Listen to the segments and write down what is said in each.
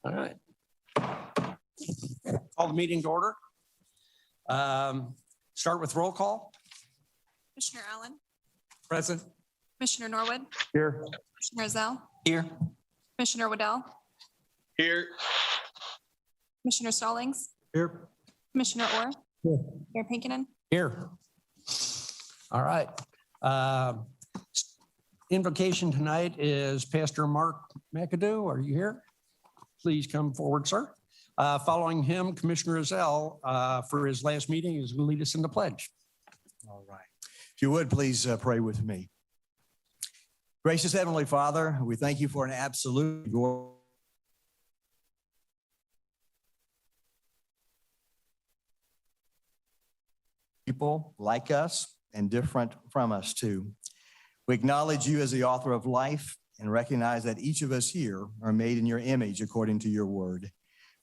All right. Call the meeting to order. Start with roll call. Commissioner Allen, Present. Commissioner Norwood, Here. Commissioner Zell, Here. Commissioner Waddell, Here. Commissioner Stallings, Here. Commissioner Orr, Here. Mayor Pinkinen. Here. All right. Invocation tonight is Pastor Mark McAdoo. Are you here? Please come forward, sir. Following him, Commissioner Zell, for his last meeting, is going to lead us in the pledge. All right. If you would, please pray with me. Gracious Heavenly Father, we thank you for an absolute people like us and different from us too. We acknowledge you as the author of life and recognize that each of us here are made in your image according to your word.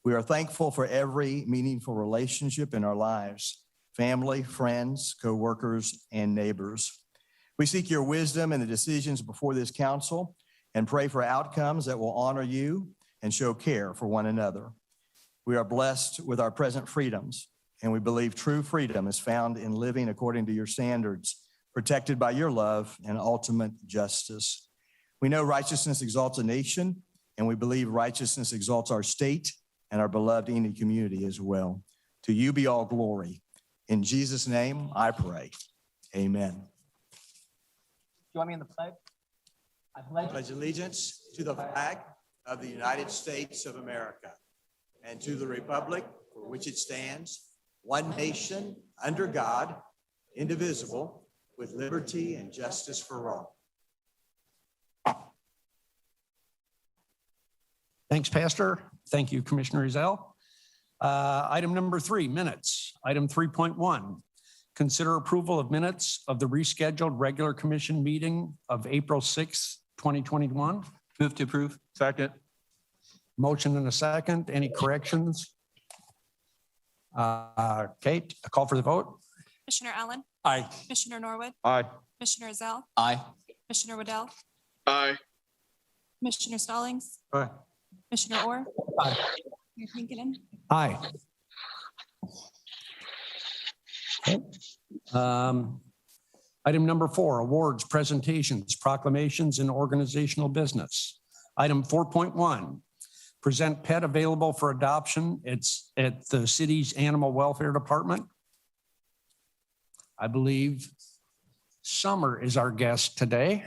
We are thankful for every meaningful relationship in our lives, family, friends, co-workers, and neighbors. We seek your wisdom in the decisions before this council and pray for outcomes that will honor you and show care for one another. We are blessed with our present freedoms, and we believe true freedom is found in living according to your standards, protected by your love and ultimate justice. We know righteousness exalts a nation, and we believe righteousness exalts our state and our beloved Enid community as well. To you be all glory. In Jesus' name, I pray. Amen. Join me in the pledge. I pledge allegiance to the flag of the United States of America and to the republic for which it stands, one nation, under God, indivisible, with liberty and justice for all. Thanks, Pastor. Thank you, Commissioner Zell. Item number 3, minutes. Item 3.1, consider approval of minutes of the rescheduled regular commission meeting of April 6th, 2021. Move to approve. Second. Motion and a second. Any corrections? Kate, a call for the vote. Commissioner Allen, Aye. Commissioner Norwood, Aye. Commissioner Zell, Aye. Commissioner Waddell, Aye. Commissioner Stallings, Aye. Commissioner Orr, Aye. Mayor Pinkinen. Aye. Okay. Item number 4, awards, presentations, proclamations, and organizational business. Item 4.1, present pet available for adoption. It's at the city's animal welfare department. I believe Summer is our guest today.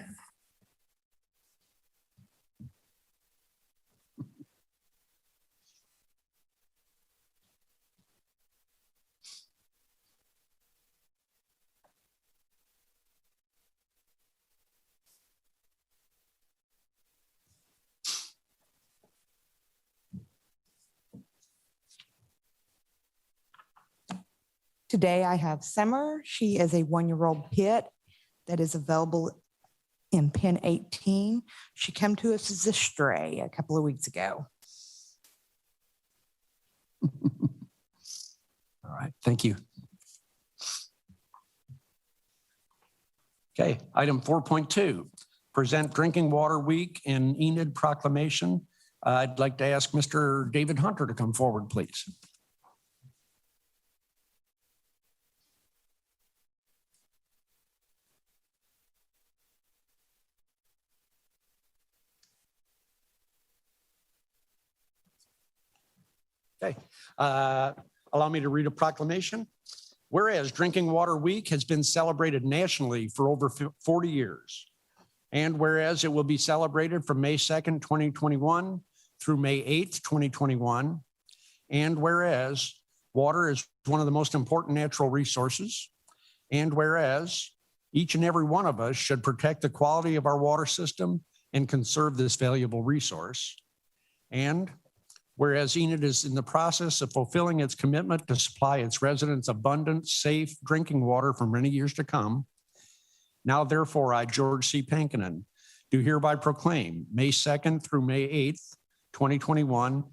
Today I have Summer. She is a 1-year-old pit that is available in pen 18. She came to us as a stray a couple of weeks ago. All right, thank you. Okay, item 4.2, present Drinking Water Week in Enid Proclamation. I'd like to ask Mr. David Hunter to come forward, please. Okay, allow me to read a proclamation. Whereas Drinking Water Week has been celebrated nationally for over 40 years. And whereas it will be celebrated from May 2nd, 2021 through May 8th, 2021. And whereas water is one of the most important natural resources. And whereas each and every one of us should protect the quality of our water system and conserve this valuable resource. And whereas Enid is in the process of fulfilling its commitment to supply its residents abundant, safe drinking water for many years to come. Now, therefore, I, George C. Pinkinen, do hereby proclaim May 2nd through May 8th, 2021,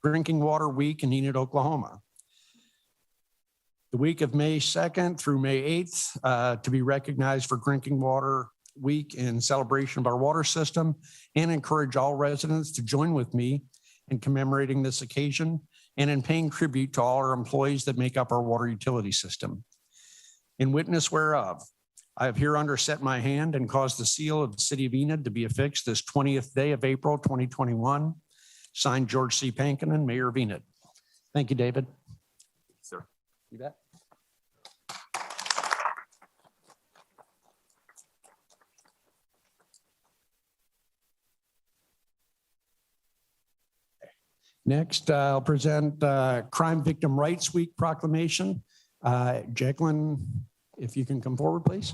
Drinking Water Week in Enid, Oklahoma. The week of May 2nd through May 8th to be recognized for Drinking Water Week in celebration of our water system, and encourage all residents to join with me in commemorating this occasion and in paying tribute to all our employees that make up our water utility system. In witness whereof, I have hereunder set my hand and caused the seal of the city of Enid to be affixed this 20th day of April, 2021. Signed, George C. Pankinen, Mayor of Enid. Thank you, David. Sir. You bet. Next, I'll present Crime Victim Rights Week proclamation. Jacqueline, if you can come forward, please.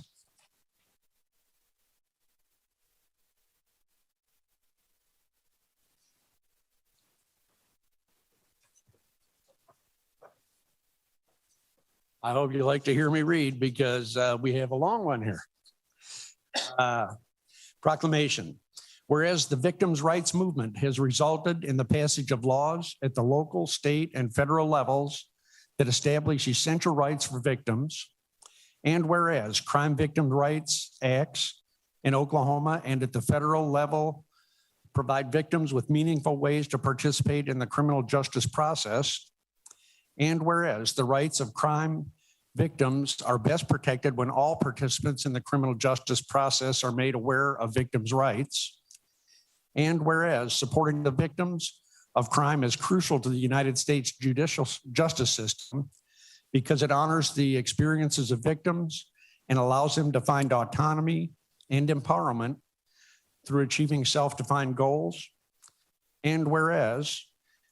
I hope you like to hear me read because we have a long one here. Proclamation. Whereas the victims' rights movement has resulted in the passage of laws at the local, state, and federal levels that establish essential rights for victims, and whereas Crime Victim Rights Acts in Oklahoma and at the federal level provide victims with meaningful ways to participate in the criminal justice process, and whereas the rights of crime victims are best protected when all participants in the criminal justice process are made aware of victims' rights, and whereas supporting the victims of crime is crucial to the United States judicial justice system because it honors the experiences of victims and allows them to find autonomy and empowerment through achieving self-defined goals. And whereas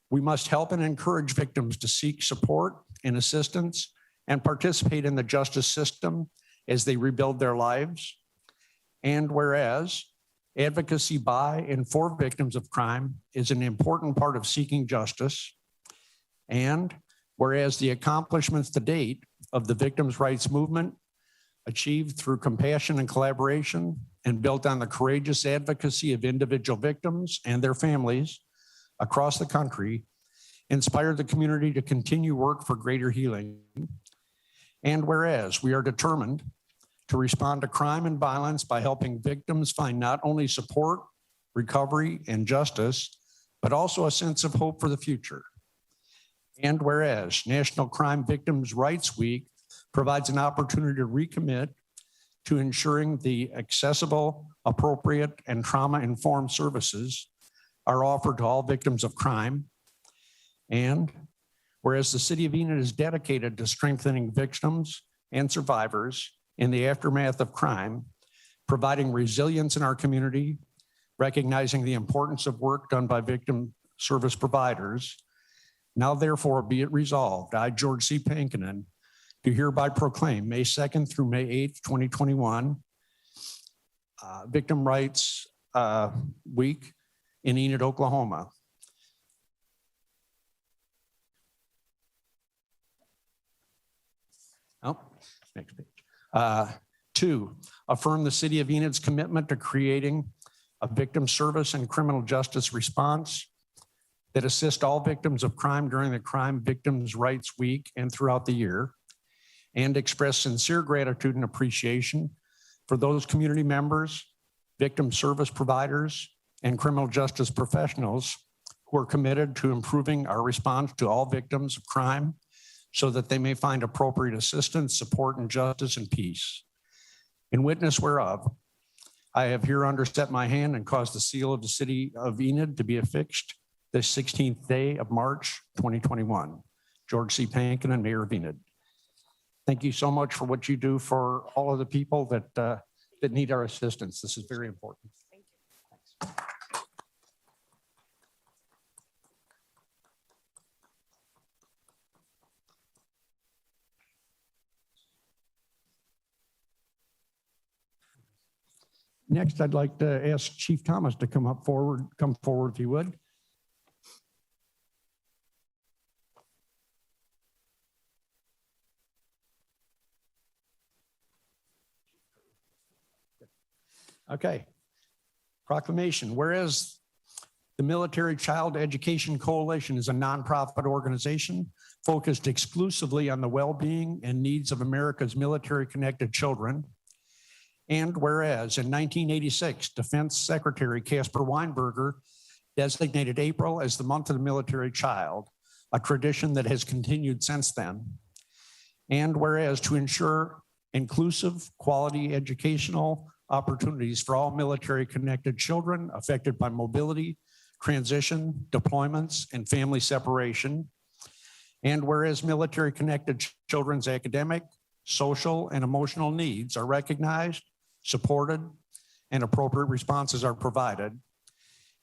we must help and encourage victims to seek support and assistance and participate in the justice system as they rebuild their lives. And whereas advocacy by and for victims of crime is an important part of seeking justice. And whereas the accomplishments to date of the victims' rights movement achieved through compassion and collaboration and built on the courageous advocacy of individual victims and their families across the country inspire the community to continue work for greater healing. And whereas we are determined to respond to crime and violence by helping victims find not only support, recovery, and justice, but also a sense of hope for the future. And whereas National Crime Victims' Rights Week provides an opportunity to recommit to ensuring the accessible, appropriate, and trauma-informed services are offered to all victims of crime. And whereas the City of Enid is dedicated to strengthening victims and survivors in the aftermath of crime, providing resilience in our community, recognizing the importance of work done by victim service providers. Now therefore be it resolved, I, George C. Pankinen, do hereby proclaim May 2nd through May 8th, 2021, Victim Rights Week in Enid, Oklahoma. Oh, next page. 2, affirm the City of Enid's commitment to creating a victim service and criminal justice response that assist all victims of crime during the Crime Victims' Rights Week and throughout the year, and express sincere gratitude and appreciation for those community members, victim service providers, and criminal justice professionals who are committed to improving our response to all victims of crime so that they may find appropriate assistance, support, and justice and peace. In witness whereof, I have hereunder set my hand and caused the seal of the City of Enid to be affixed this 16th day of March, 2021. George C. Pankinen, Mayor of Enid. Thank you so much for what you do for all of the people that need our assistance. This is very important. Thank you. Thanks. Next, I'd like to ask Chief Thomas to come forward if he would. Okay. Proclamation. Whereas the Military Child Education Coalition is a nonprofit organization focused exclusively on the well-being and needs of America's military-connected children. And whereas in 1986, Defense Secretary Caspar Weinberger designated April as the month of the military child, a tradition that has continued since then. And whereas to ensure inclusive, quality educational opportunities for all military-connected children affected by mobility, transition, deployments, and family separation. And whereas military-connected children's academic, social, and emotional needs are recognized, supported, and appropriate responses are provided.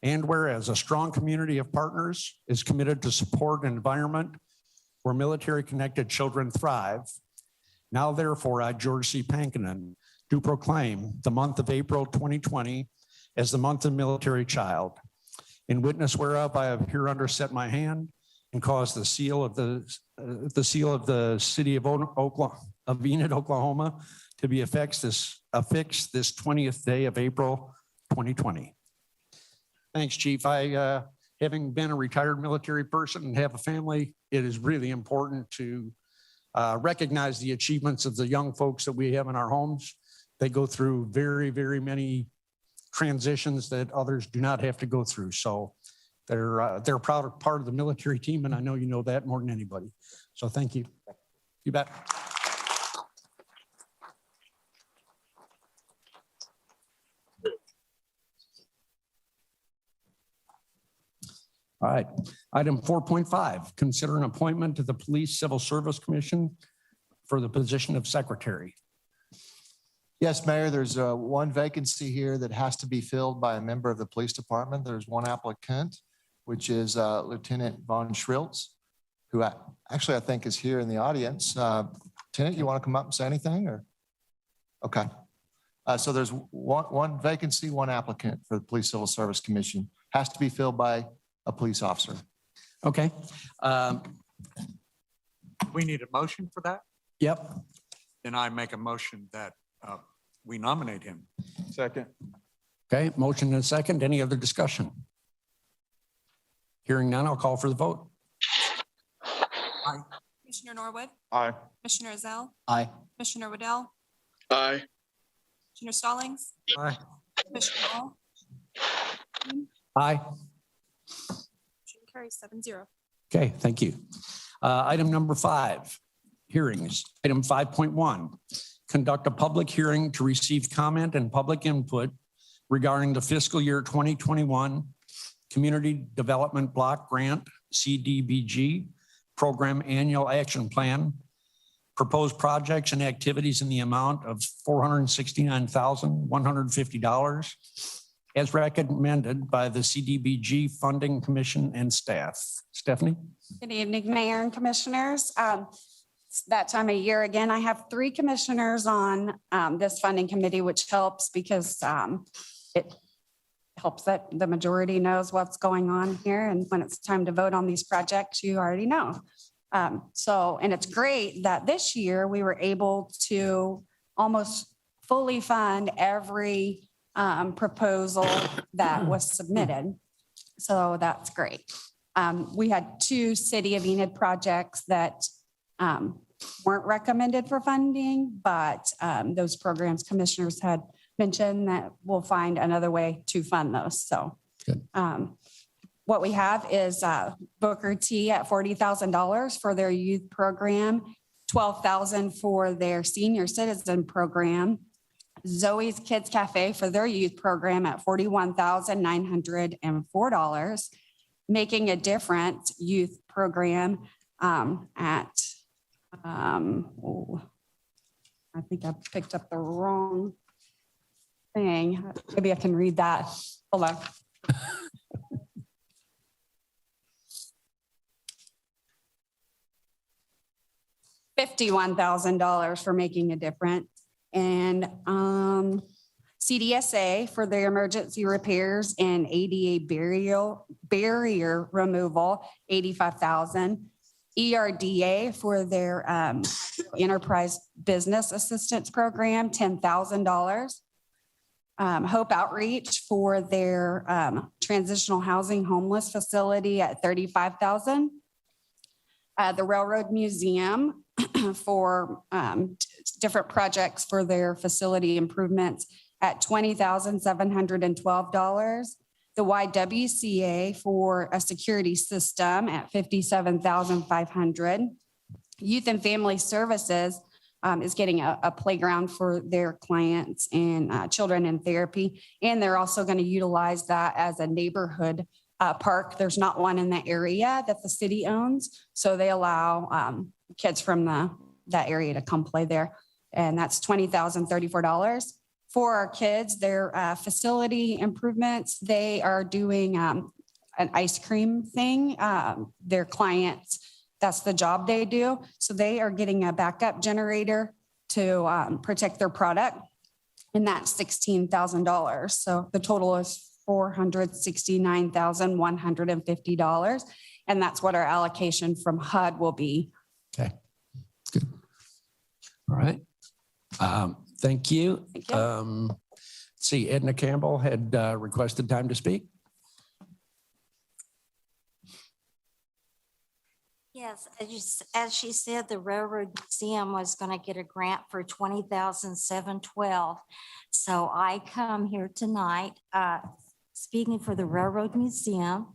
And whereas a strong community of partners is committed to support an environment where military-connected children thrive, now therefore I, George C. Pankinen, do proclaim the month of April 2020 as the month of military child. In witness whereof I have hereunder set my hand and caused the seal of the city of Enid, Oklahoma, to be affixed this 20th day of April 2020. Thanks, Chief. Having been a retired military person and have a family, it is really important to recognize the achievements of the young folks that we have in our homes. They go through very, very many transitions that others do not have to go through. So they're proud part of the military team, and I know you know that more than anybody. So thank you. You bet. All right, item 4.5, consider an appointment to the Police Civil Service Commission for the position of secretary. Yes, Mayor, there's one vacancy here that has to be filled by a member of the police department. There's one applicant, which is Lieutenant Von Schriltz, who actually I think is here in the audience. Lieutenant, you want to come up and say anything or? Okay. So there's one vacancy, one applicant for the Police Civil Service Commission. Has to be filled by a police officer. Okay. We need a motion for that? Yep. Then I make a motion that we nominate him. Second. Okay, motion and a second. Any other discussion? Hearing none, I'll call for the vote. Commissioner Norwood, Aye. Commissioner Ezell, Aye. Commissioner Waddell, Aye. Commissioner Stallings, Aye. Commissioner Hall. Aye. Motion carries 7-0. Okay, thank you. Item number 5, hearings. Item 5.1, conduct a public hearing to receive comment and public input regarding the fiscal year 2021 Community Development Block Grant, CDBG, Program Annual Action Plan, proposed projects and activities in the amount of $469,150 as recommended by the CDBG Funding Commission and staff. Stephanie? Good evening, Mayor and Commissioners. It's that time of year again. I have 3 commissioners on this funding committee, which helps because it helps that the majority knows what's going on here. And when it's time to vote on these projects, you already know. And it's great that this year we were able to almost fully fund every proposal that was submitted. So that's great. We had 2 City of Enid projects that weren't recommended for funding, but those programs commissioners had mentioned that we'll find another way to fund those. So what we have is Booker T at $40,000 for their youth program, $12,000 for their senior citizen program, Zoe's Kids Cafe for their youth program at $41,904, Making a Difference youth program at, I think I picked up the wrong thing. Maybe I can read that. Hold on. $51,000 for Making a Difference. And CDSA for their emergency repairs and ADA barrier removal, $85,000. ERDA for their enterprise business assistance program, $10,000. Hope Outreach for their transitional housing homeless facility at $35,000. The Railroad Museum for different projects for their facility improvements at $20,712. the YWCA for a security system at $57,500. Youth and Family Services is getting a playground for their clients and children in therapy. And they're also going to utilize that as a neighborhood park. There's not one in the area that the city owns. So they allow kids from that area to come play there. And that's $20,034. For our kids, their facility improvements, they are doing an ice cream thing. Their clients, that's the job they do. So they are getting a backup generator to protect their product. And that's $16,000. So the total is $469,150. And that's what our allocation from HUD will be. Okay. Good. All right. Thank you. Thank you. Let's see, Edna Campbell had requested time to speak. Yes, as she said, the Railroad Museum was going to get a grant for $20,712. So I come here tonight, speaking for the Railroad Museum.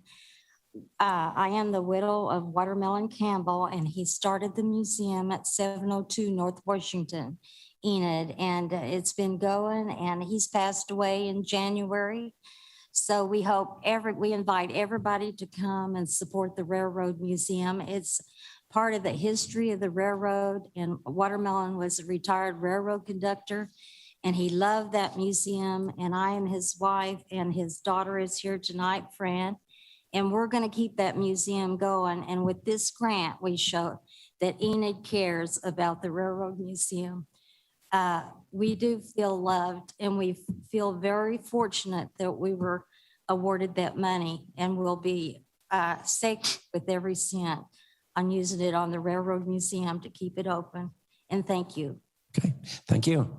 I am the widow of Watermelon Campbell, and he started the museum at 702 North Washington, Enid, and it's been going, and he's passed away in January. So we invite everybody to come and support the Railroad Museum. It's part of the history of the railroad, and Watermelon was a retired railroad conductor, and he loved that museum. And I am his wife, and his daughter is here tonight, Fran, and we're going to keep that museum going. And with this grant, we show that Enid cares about the Railroad Museum. We do feel loved, and we feel very fortunate that we were awarded that money, and we'll be safe with every cent on using it on the Railroad Museum to keep it open. And thank you. Okay, thank you.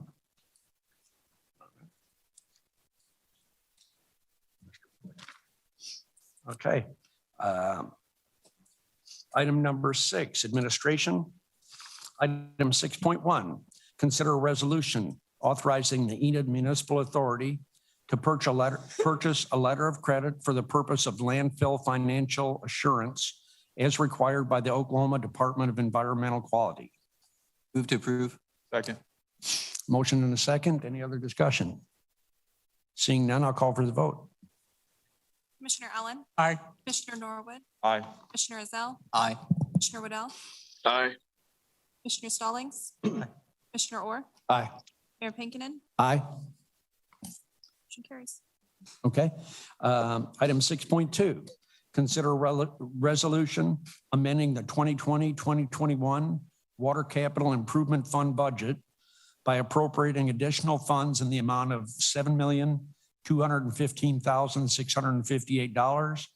Okay. Item number 6, administration. Item 6.1, consider a resolution authorizing the Enid Municipal Authority to purchase a letter of credit for the purpose of landfill financial assurance as required by the Oklahoma Department of Environmental Quality. Move to approve. Second. Motion and a second. Any other discussion? Seeing none, I'll call for the vote. Commissioner Allen. Aye. Commissioner Norwood. Aye. Commissioner Ezell. Aye. Commissioner Waddell. Aye. Commissioner Stallings. Commissioner Orr. Aye. Mayor Pinkinen. Aye. Motion carries. Okay. Item 6.2, consider resolution amending the 2020-2021 Water Capital Improvement Fund budget by appropriating additional funds in the amount of $7,215,658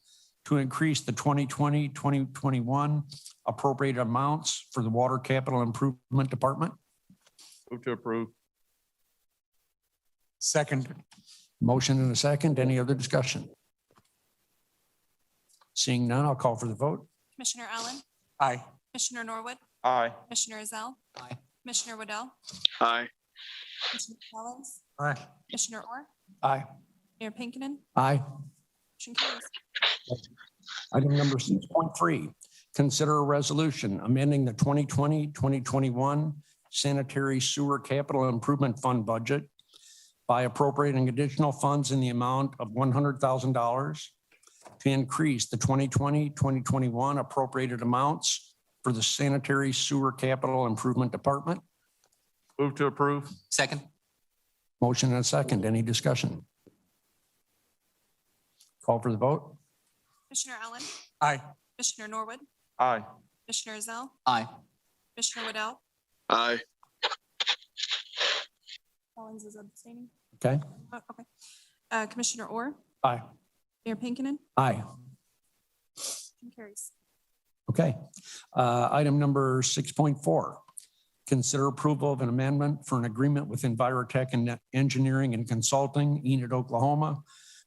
to increase the 2020-2021 appropriated amounts for the Water Capital Improvement Department. Move to approve. Second. Motion and a second. Any other discussion? Seeing none, I'll call for the vote. Commissioner Allen. Aye. Commissioner Norwood. Aye. Commissioner Ezell. Aye. Commissioner Waddell. Aye. Commissioner Stallings. Aye. Commissioner Orr. Aye. Mayor Pinkinen. Aye. Motion carries. Item number 6.3, consider a resolution amending the 2020-2021 sanitary sewer capital improvement fund budget by appropriating additional funds in the amount of $100,000 to increase the 2020-2021 appropriated amounts for the sanitary sewer capital improvement department. Move to approve. Second. Motion and a second. Any discussion? Call for the vote. Commissioner Allen. Aye. Commissioner Norwood. Aye. Commissioner Ezell. Aye. Commissioner Waddell. Aye. Stallings is abstaining. Okay. Oh, okay. Commissioner Orr. Aye. Mayor Pinkinen. Aye. Motion carries. Okay. Item number 6.4, consider approval of an amendment for an agreement with Envirotech and Engineering and Consulting, Enid, Oklahoma,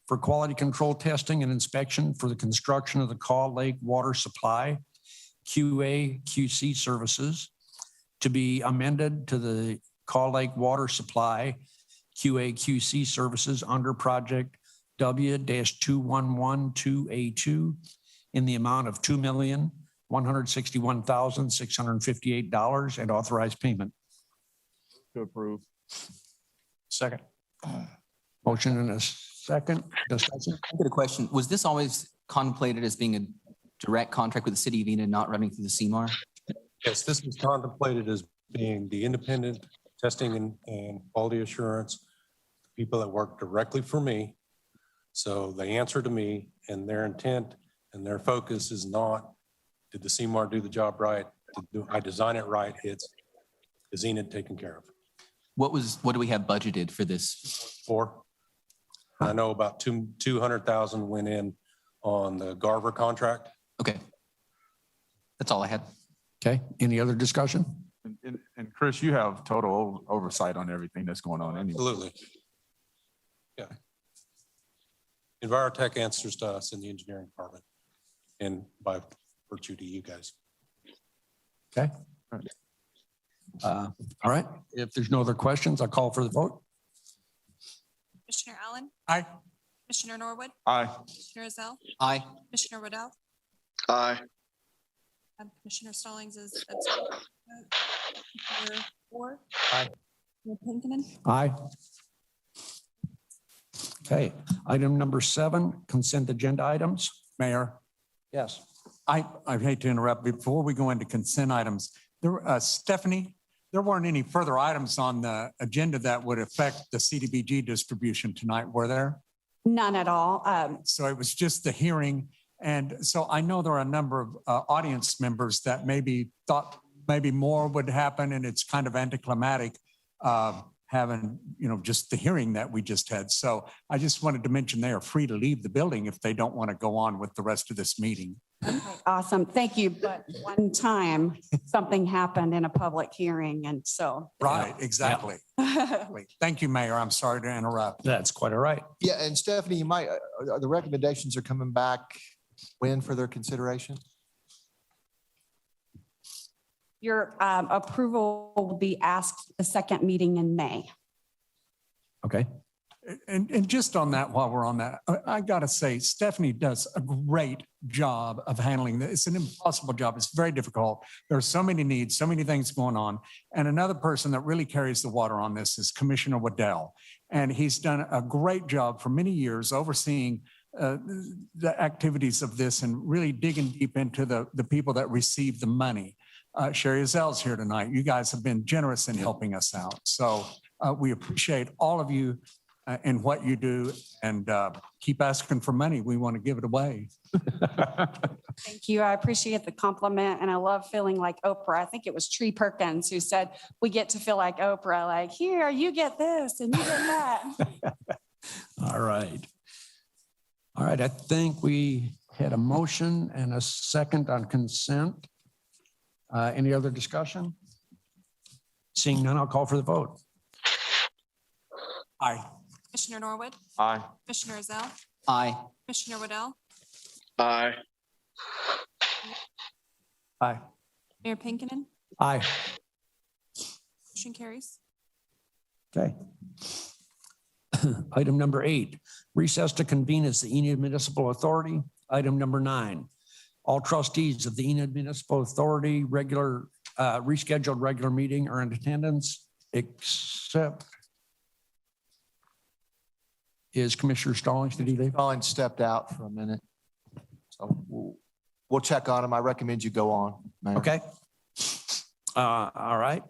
for quality control testing and inspection for the construction of the Caw Lake Water Supply QA/QC services to be amended to the Caw Lake Water Supply QA/QC services under project W-2112A2 in the amount of $2,161,658 and authorize payment. To approve. Second. Motion and a second. Discussion. I got a question. Was this always contemplated as being a direct contract with the city of Enid, not running through the CMAR? Yes, this was contemplated as being the independent testing and quality assurance, people that work directly for me. So they answer to me, and their intent and their focus is not, did the CMAR do the job right? Did I design it right? It's, is Enid taken care of? What do we have budgeted for this? For, I know about 200,000 went in on the Garver contract. Okay. That's all I had. Okay, any other discussion? And Chris, you have total oversight on everything that's going on anyway. Absolutely. Yeah. Envirotech answers to us in the engineering department and by virtue to you guys. Okay. All right, if there's no other questions, I'll call for the vote. Commissioner Allen, Aye. Commissioner Norwood, Aye. Commissioner Ezell, Aye. Commissioner Waddell, Aye. Commissioner Stallings is absent. Commissioner Orr. Aye. Mayor Pinkinen. Aye. Okay, item number 7, consent agenda items. Mayor, Yes. I hate to interrupt. Before we go into consent items, Stephanie, there weren't any further items on the agenda that would affect the CDBG distribution tonight, were there? None at all. So it was just the hearing. And so I know there are a number of audience members that maybe thought maybe more would happen, and it's kind of anticlimactic having, just the hearing that we just had. So I just wanted to mention they are free to leave the building if they don't want to go on with the rest of this meeting. Awesome. Thank you. But one time something happened in a public hearing, and so. Right, exactly. Thank you, Mayor. I'm sorry to interrupt. That's quite all right. Yeah, and Stephanie, you might, the recommendations are coming back when for their consideration? Your approval will be asked the second meeting in May. Okay. And just on that, while we're on that, I got to say, Stephanie does a great job of handling this. It's an impossible job. It's very difficult. There are so many needs, so many things going on. And another person that really carries the water on this is Commissioner Waddell. And he's done a great job for many years overseeing the activities of this and really digging deep into the people that receive the money. Sherry Ezell's here tonight. You guys have been generous in helping us out. So we appreciate all of you and what you do, and keep asking for money. We want to give it away. Thank you. I appreciate the compliment, and I love feeling like Oprah. I think it was Tree Perkins who said, we get to feel like Oprah, like, here, you get this and you get that. All right. All right, I think we had a motion and a second on consent. Any other discussion? Seeing none, I'll call for the vote. Aye. Commissioner Norwood, Aye. Commissioner Ezell, Aye. Commissioner Waddell, Aye. Aye. Mayor Pinkinen. Aye. Motion carries. Okay. Item number 8, recess to convene as the Enid Municipal Authority. Item number 9, all trustees of the Enid Municipal Authority rescheduled regular meeting are in attendance, except is Commissioner Stallings. Did he leave? Colin stepped out for a minute. So we'll check on him. I recommend you go on, Mayor. Okay. All right.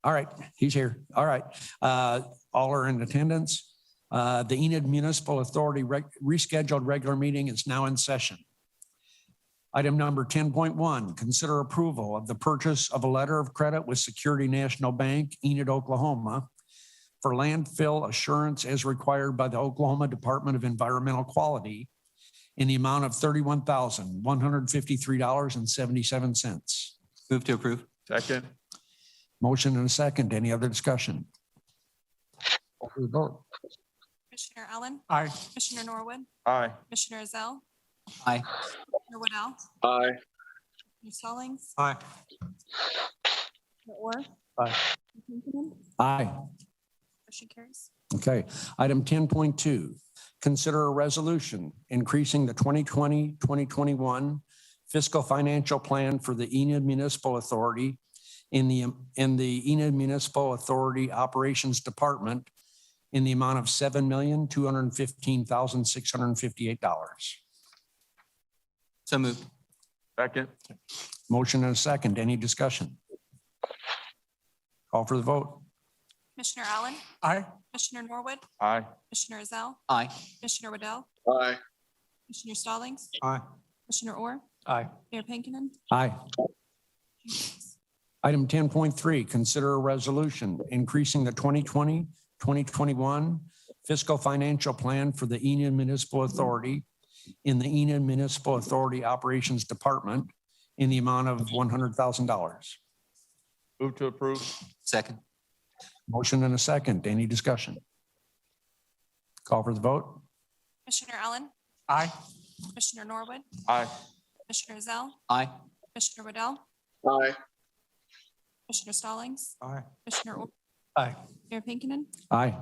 All right. He's here. All right. All are in attendance. The Enid Municipal Authority rescheduled regular meeting is now in session. Item number 10.1, consider approval of the purchase of a letter of credit with Security National Bank, Enid, Oklahoma, for landfill assurance as required by the Oklahoma Department of Environmental Quality in the amount of $31,153.77. Move to approve. Second. Motion and a second. Any other discussion? Call for the vote. Commissioner Allen, Aye. Commissioner Norwood, Aye. Commissioner Ezell, Aye. Commissioner Waddell, Aye. Commissioner Stallings, Aye. Commissioner Orr. Aye. Mayor Pinkinen. Aye. Motion carries. Okay, item 10.2, consider a resolution increasing the 2020-2021 fiscal financial plan for the Enid Municipal Authority in the Enid Municipal Authority Operations Department in the amount of $7,215,658. So moved. Second. Motion and a second. Any discussion? Call for the vote. Commissioner Allen, Aye. Commissioner Norwood, Aye. Commissioner Ezell, Aye. Commissioner Waddell, Aye. Commissioner Stallings, Aye. Commissioner Orr, Aye. Mayor Pinkinen. Aye. Item 10.3, consider a resolution increasing the 2020-2021 fiscal financial plan for the Enid Municipal Authority in the Enid Municipal Authority Operations Department in the amount of $100,000. Move to approve. Second. Motion and a second. Any discussion? Call for the vote. Commissioner Allen, Aye. Commissioner Norwood, Aye. Commissioner Ezell, Aye. Commissioner Waddell, Aye. Commissioner Stallings, Aye. Commissioner Orr, Aye. Mayor Pinkinen. Aye.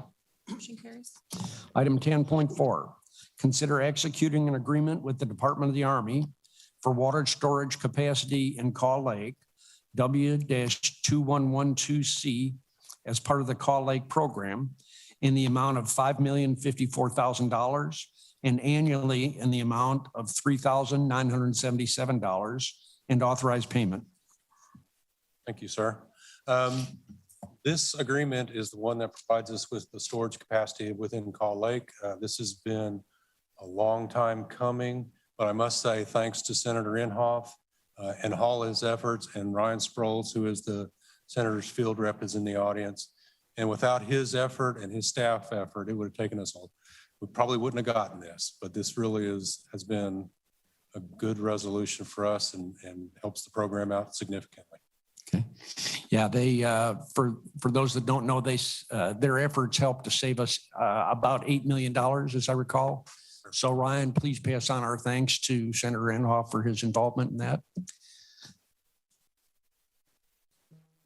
Motion carries. Item 10.4, consider executing an agreement with the Department of the Army for water storage capacity in Caw Lake, W-2112C, as part of the Caw Lake program in the amount of $5,054,000 and annually in the amount of $3,977 and authorized payment. Thank you, sir. This agreement is the one that provides us with the storage capacity within Caw Lake. This has been a long time coming, but I must say, thanks to Senator Inhofe and all his efforts, and Ryan Sproles, who is the senator's field rep, is in the audience. And without his effort and his staff effort, it would have taken us all. We probably wouldn't have gotten this, but this really has been a good resolution for us and helps the program out significantly. Okay. Yeah, they, for those that don't know, their efforts helped to save us about $8 million, as I recall. So Ryan, please pass on our thanks to Senator Inhofe for his involvement in that.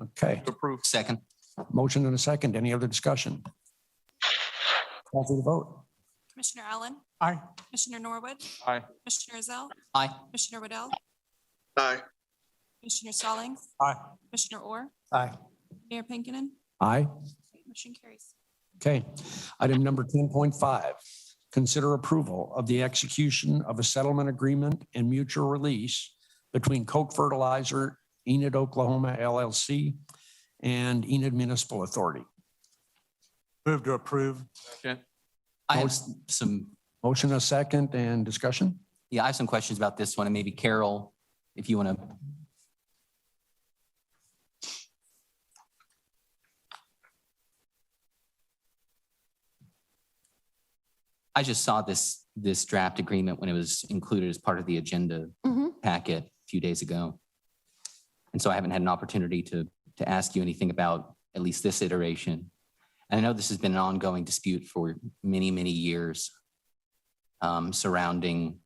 Okay, Approve. Second. motion and a second. Any other discussion? Call for the vote. Commissioner Allen, Aye. Commissioner Norwood, Aye. Commissioner Ezell, Aye. Commissioner Waddell, Aye. Commissioner Stallings, Aye. Commissioner Orr, Aye. Mayor Pinkinen. Aye. Motion carries. Okay. Item number 10.5, consider approval of the execution of a settlement agreement and mutual release between Koch Fertilizer, Enid, Oklahoma LLC, and Enid Municipal Authority. Move to approve. Second. I have some, Motion a second and discussion. yeah, I have some questions about this one, and maybe Carol, if you want to. I just saw this draft agreement when it was included as part of the agenda packet a few days ago. And so I haven't had an opportunity to ask you anything about at least this iteration. And I know this has been an ongoing dispute for many, many years surrounding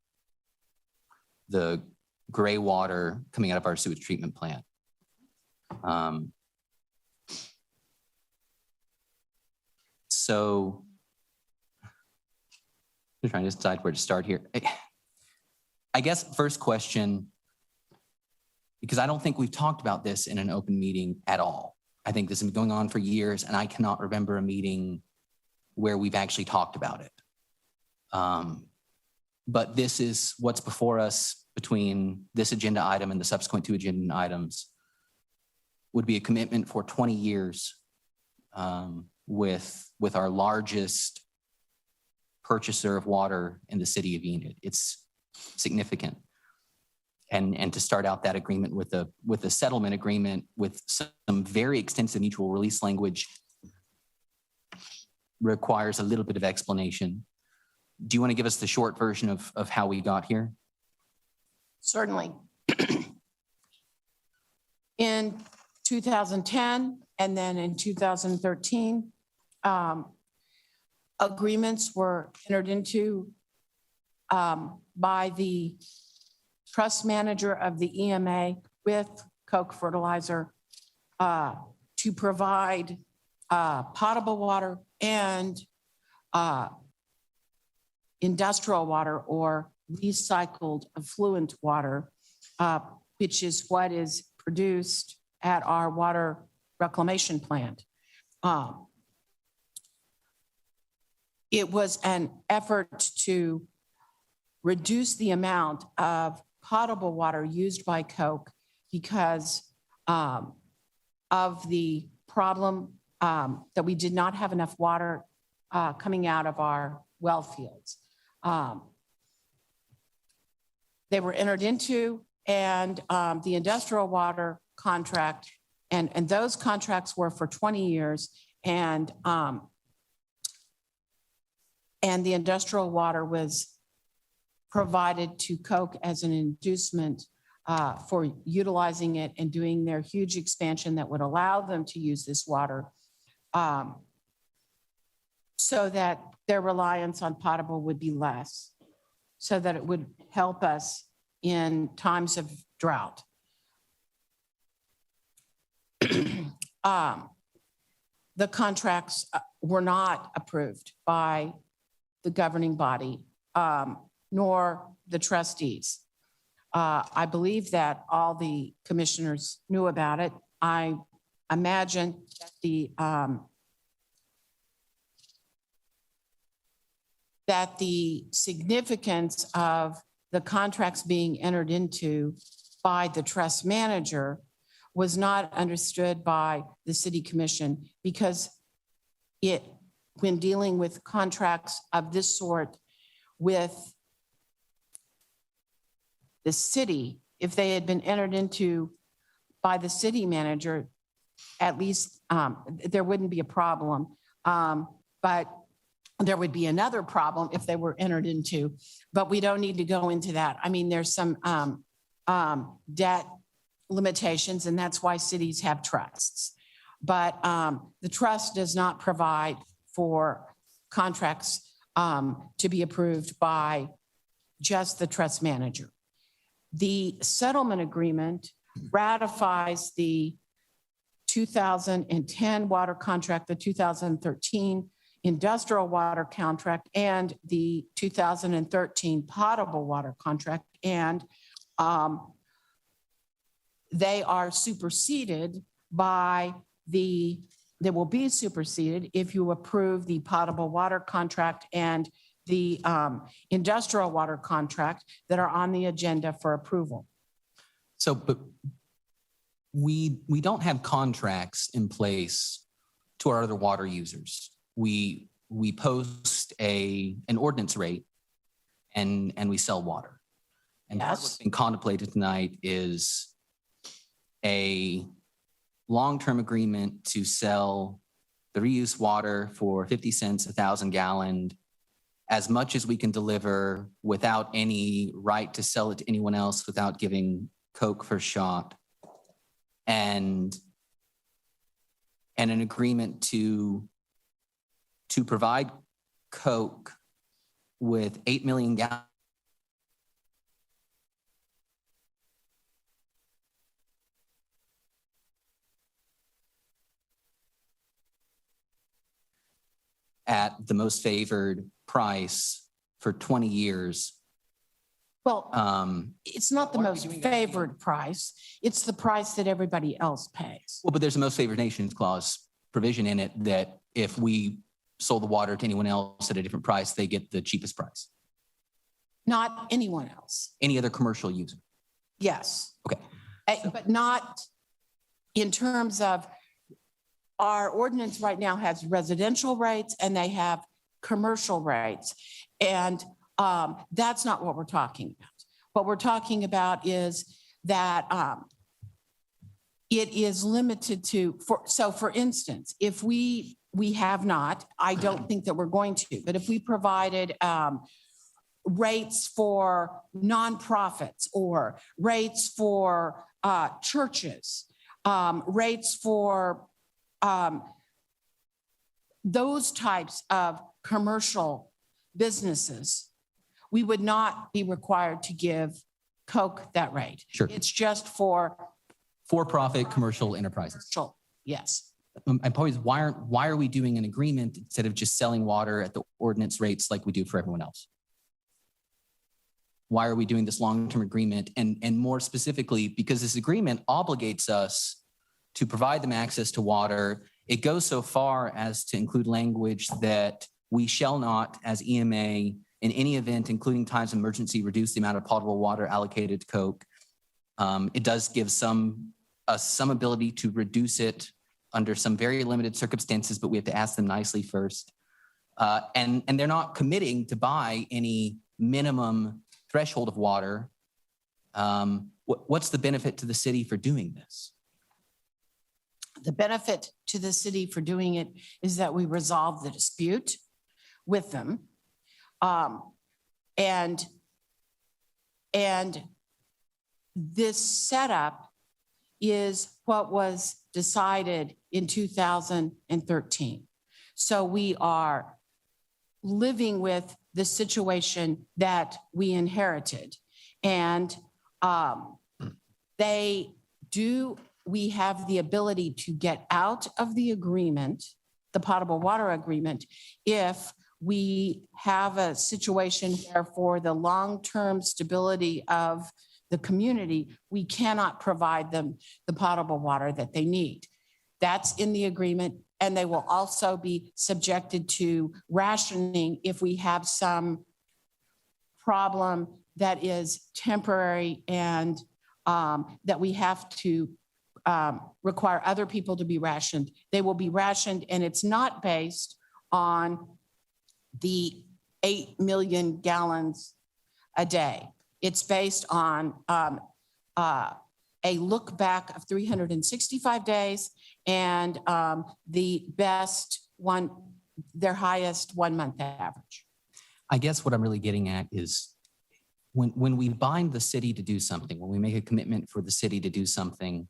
the gray water coming out of our sewage treatment plant. So I'm trying to decide where to start here. I guess first question, because I don't think we've talked about this in an open meeting at all. I think this has been going on for years, and I cannot remember a meeting where we've actually talked about it. But this is what's before us between this agenda item and the subsequent two agenda items would be a commitment for 20 years with our largest purchaser of water in the city of Enid. It's significant. And to start out that agreement with a settlement agreement with some very extensive mutual release language requires a little bit of explanation. Do you want to give us the short version of how we got here? Certainly. In 2010 and then in 2013, agreements were entered into by the trust manager of the EMA with Koch Fertilizer to provide potable water and industrial water or recycled effluent water, which is what is produced at our water reclamation plant. It was an effort to reduce the amount of potable water used by Coke because of the problem that we did not have enough water coming out of our well fields. They were entered into, and the industrial water contract, and those contracts were for 20 years, and the industrial water was provided to Coke as an inducement for utilizing it and doing their huge expansion that would allow them to use this water so that their reliance on potable would be less, so that it would help us in times of drought. The contracts were not approved by the governing body, nor the trustees. I believe that all the commissioners knew about it. I imagine that the significance of the contracts being entered into by the trust manager was not understood by the city commission, because when dealing with contracts of this sort with the city, if they had been entered into by the city manager, at least there wouldn't be a problem. But there would be another problem if they were entered into, but we don't need to go into that. I mean, there's some debt limitations, and that's why cities have trusts. But the trust does not provide for contracts to be approved by just the trust manager. The settlement agreement ratifies the 2010 water contract, the 2013 industrial water contract, and the 2013 potable water contract. And they are superseded by they will be superseded if you approve the potable water contract and the industrial water contract that are on the agenda for approval. So, but we don't have contracts in place to our other water users. We post an ordinance rate and we sell water. And Yes. what's being contemplated tonight is a long-term agreement to sell the reuse water for 50 cents, 1,000 gallon, as much as we can deliver without any right to sell it to anyone else, without giving Coke first shot, and an agreement to provide Coke with 8 million gallons at the most favored price for 20 years. Well, it's not the most favored price. It's the price that everybody else pays. Well, but there's a most favored nations clause provision in it that if we sold the water to anyone else at a different price, they get the cheapest price. Not anyone else. Any other commercial user. Yes. Okay. But not in terms of our ordinance right now has residential rates and they have commercial rates. And that's not what we're talking about. What we're talking about is that it is limited to, for instance, if we have not, I don't think that we're going to, but if we provided rates for nonprofits or rates for churches, rates for those types of commercial businesses, we would not be required to give Coke that rate. Sure. It's just for For-profit commercial enterprises. commercial, yes. my point is, why are we doing an agreement instead of just selling water at the ordinance rates like we do for everyone else? Why are we doing this long-term agreement? And more specifically, because this agreement obligates us to provide them access to water. It goes so far as to include language that we shall not, as EMA, in any event, including times of emergency, reduce the amount of potable water allocated to Coke. It does give some ability to reduce it under some very limited circumstances, but we have to ask them nicely first. And they're not committing to buy any minimum threshold of water. What's the benefit to the city for doing this? The benefit to the city for doing it is that we resolve the dispute with them. And this setup is what was decided in 2013. So we are living with the situation that we inherited. And we have the ability to get out of the agreement, the potable water agreement, if we have a situation where for the long-term stability of the community, we cannot provide them the potable water that they need. That's in the agreement. And they will also be subjected to rationing if we have some problem that is temporary and that we have to require other people to be rationed. They will be rationed, and it's not based on the 8 million gallons a day. It's based on a look back of 365 days and the best one, their highest 1 month average. I guess what I'm really getting at is when we bind the city to do something, when we make a commitment for the city to do something,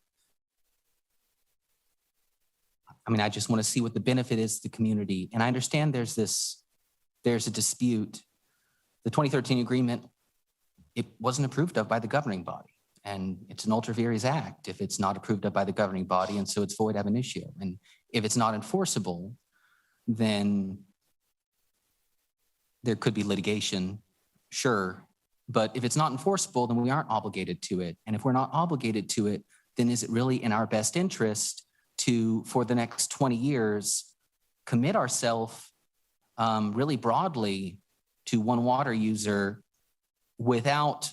I mean, I just want to see what the benefit is to the community. And I understand there's a dispute. The 2013 agreement, it wasn't approved of by the governing body. And it's an ultra vires act if it's not approved of by the governing body. And so it's void ab initio. And if it's not enforceable, then there could be litigation, sure. But if it's not enforceable, then we aren't obligated to it. And if we're not obligated to it, then is it really in our best interest to, for the next 20 years, commit ourselves really broadly to one water user without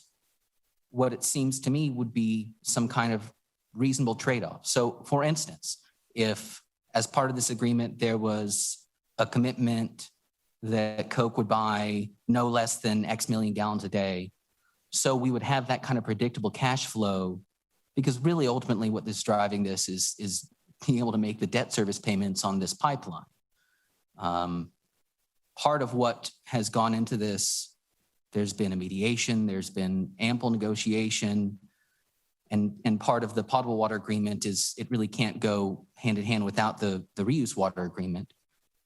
what it seems to me would be some kind of reasonable trade-off? So for instance, if as part of this agreement, there was a commitment that Coke would buy no less than X million gallons a day, so we would have that kind of predictable cash flow, because really ultimately what this driving this is being able to make the debt service payments on this pipeline. Part of what has gone into this, there's been a mediation, there's been ample negotiation, and part of the potable water agreement is it really can't go hand in hand without the reuse water agreement.